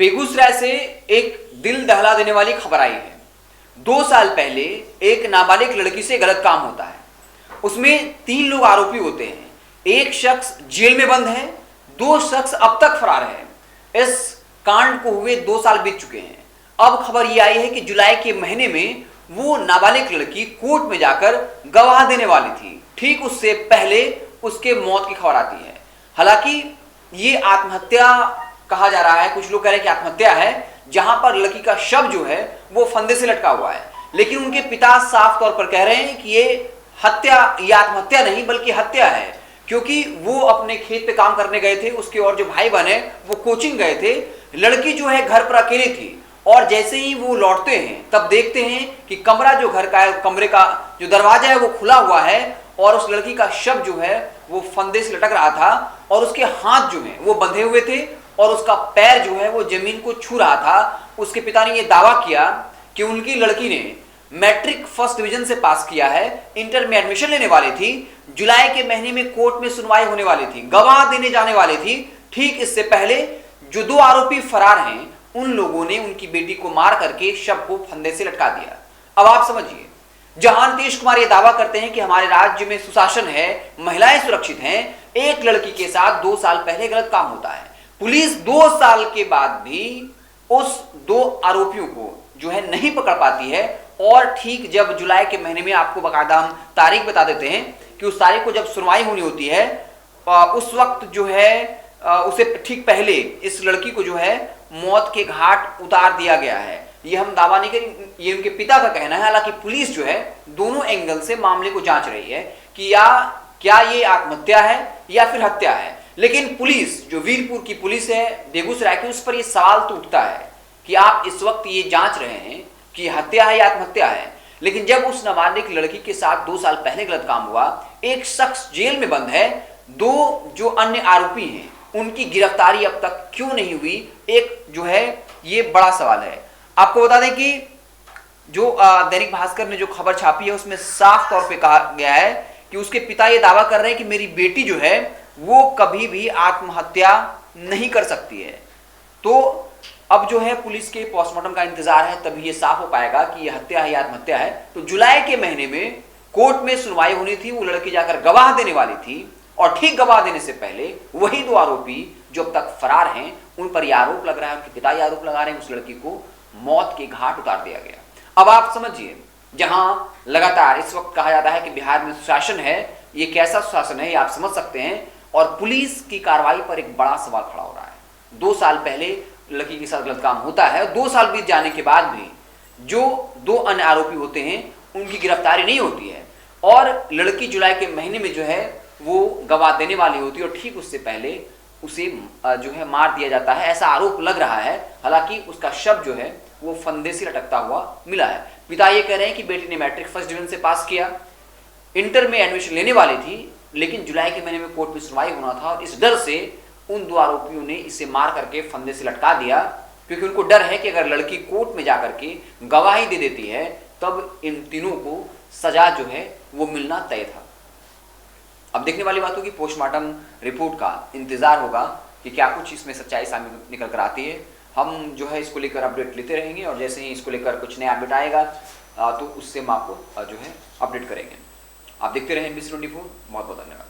बेगूसराय से एक दिल दहला देने वाली खबर आई है। 2 साल पहले एक नाबालिग लड़की से गलत काम होता है। उसमें 3 लोग आरोपी होते हैं। एक शख्स जेल में बंद है, 2 शख्स अब तक फरार है। इस कांड को हुए 2 साल बीत चुके हैं। अब खबर यह आई है कि जुलाई के महीने में वो नाबालिग लड़की कोर्ट में जाकर गवाह देने वाली थी। ठीक उससे पहले उसके मौत की खबर आती है। हालांकि ये आत्महत्या कहा जा रहा है, कुछ लोग कह रहे हैं कि आत्महत्या है, जहां पर लड़की का शव जो है वो फंदे से लटका हुआ है। लेकिन उनके पिता साफ तौर पर कह रहे हैं कि ये हत्या या आत्महत्या नहीं बल्कि हत्या है, क्योंकि वो अपने खेत पे काम करने गए थे। उसके और जो भाई बहन है वो कोचिंग गए थे। लड़की जो है घर पर अकेली थी और जैसे ही वो लौटते हैं तब देखते हैं कि कमरा जो घर का है, कमरे का जो दरवाजा है वो खुला हुआ है और उस लड़की का शव जो है वो फंदे से लटक रहा था और उसके हाथ जो है वो बंधे हुए थे और उसका पैर जो है वो जमीन को छू रहा था। उसके पिता ने यह दावा किया कि उनकी लड़की ने मैट्रिक फर्स्ट डिवीजन से पास किया है, इंटर में एडमिशन लेने वाली थी, जुलाई के महीने में कोर्ट में सुनवाई होने वाली थी, गवाह देने जाने वाली थी। ठीक इससे पहले जो 2 आरोपी फरार हैं उन लोगों ने उनकी बेटी को मार करके शव को फंदे से लटका दिया। अब आप समझिए, जहां नीतीश कुमार ये दावा करते हैं कि हमारे राज्य में सुशासन है, महिलाएं सुरक्षित हैं, एक लड़की के साथ 2 साल पहले गलत काम होता है। पुलिस 2 साल के बाद भी उस 2 आरोपियों को जो है नहीं पकड़ पाती है। और ठीक जब जुलाई के महीने में, आपको बाकायदा हम तारीख बता देते हैं कि उस तारीख को जब सुनवाई होनी होती है, उस वक्त जो है उसे ठीक पहले इस लड़की को जो है मौत के घाट उतार दिया गया है। ये हम दावा नहीं करें, ये उनके पिता का कहना है। हालांकि पुलिस जो है दोनों एंगल से मामले को जांच रही है कि क्या ये आत्महत्या है या फिर हत्या है। लेकिन पुलिस जो वीरपुर की पुलिस है बेगूसराय की, उस पर ये सवाल तो उठता है कि आप इस वक्त ये जांच रहे हैं कि हत्या है या आत्महत्या है, लेकिन जब उस नाबालिग लड़की के साथ 2 साल पहले गलत काम हुआ, एक शख्स जेल में बंद है, 2 जो अन्य आरोपी हैं उनकी गिरफ्तारी अब तक क्यों नहीं हुई, एक जो है ये बड़ा सवाल है। आपको बता दें कि जो दैनिक भास्कर ने जो खबर छापी है उसमें साफ तौर पे कहा गया है कि उसके पिता ये दावा कर रहे हैं कि मेरी बेटी जो है वो कभी भी आत्महत्या नहीं कर सकती है। तो अब जो है पुलिस के पोस्टमार्टम का इंतजार है, तभी ये साफ हो पाएगा कि ये हत्या है या आत्महत्या है। तो जुलाई के महीने में कोर्ट में सुनवाई होनी थी, वो लड़की जाकर गवाह देने वाली थी और ठीक गवाह देने से पहले वही 2 आरोपी जो अब तक फरार हैं उन पर यह आरोप लग रहा है, उनके पिता ये आरोप लगा रहे हैं, उस लड़की को मौत के घाट उतार दिया गया। अब आप समझिए, जहां लगातार इस वक्त कहा जाता है कि बिहार में सुशासन है, ये कैसा सुशासन है ये आप समझ सकते हैं। और पुलिस की कार्रवाई पर एक बड़ा सवाल खड़ा हो रहा है। 2 साल पहले लड़की के साथ गलत काम होता है, 2 साल बीत जाने के बाद भी जो 2 अन्य आरोपी होते हैं उनकी गिरफ्तारी नहीं होती है और लड़की जुलाई के महीने में जो है वो गवाह देने वाली होती है और ठीक उससे पहले उसे जो है मार दिया जाता है, ऐसा आरोप लग रहा है। हालांकि उसका शव जो है वो फंदे से लटकता हुआ मिला है। पिता ये कह रहे हैं कि बेटी ने मैट्रिक फर्स्ट डिवीजन से पास किया, इंटर में एडमिशन लेने वाली थी, लेकिन जुलाई के महीने में कोर्ट में सुनवाई होना था और इस डर से उन 2 आरोपियों ने इसे मार करके फंदे से लटका दिया, क्योंकि उनको डर है कि अगर लड़की कोर्ट में जाकर के गवाही दे देती है तब इन तीनों को सजा जो है वो मिलना तय था। अब देखने वाली बात होगी, पोस्टमार्टम रिपोर्ट का इंतजार होगा कि क्या कुछ इसमें सच्चाई सामने निकल कर आती है। हम जो है इसको लेकर अपडेट लेते रहेंगे और जैसे ही इसको लेकर कुछ नया अपडेट आएगा तो उससे हम आपको जो है अपडेट करेंगे। आप देखते रहें NBC 24। बहुत बहुत धन्यवाद।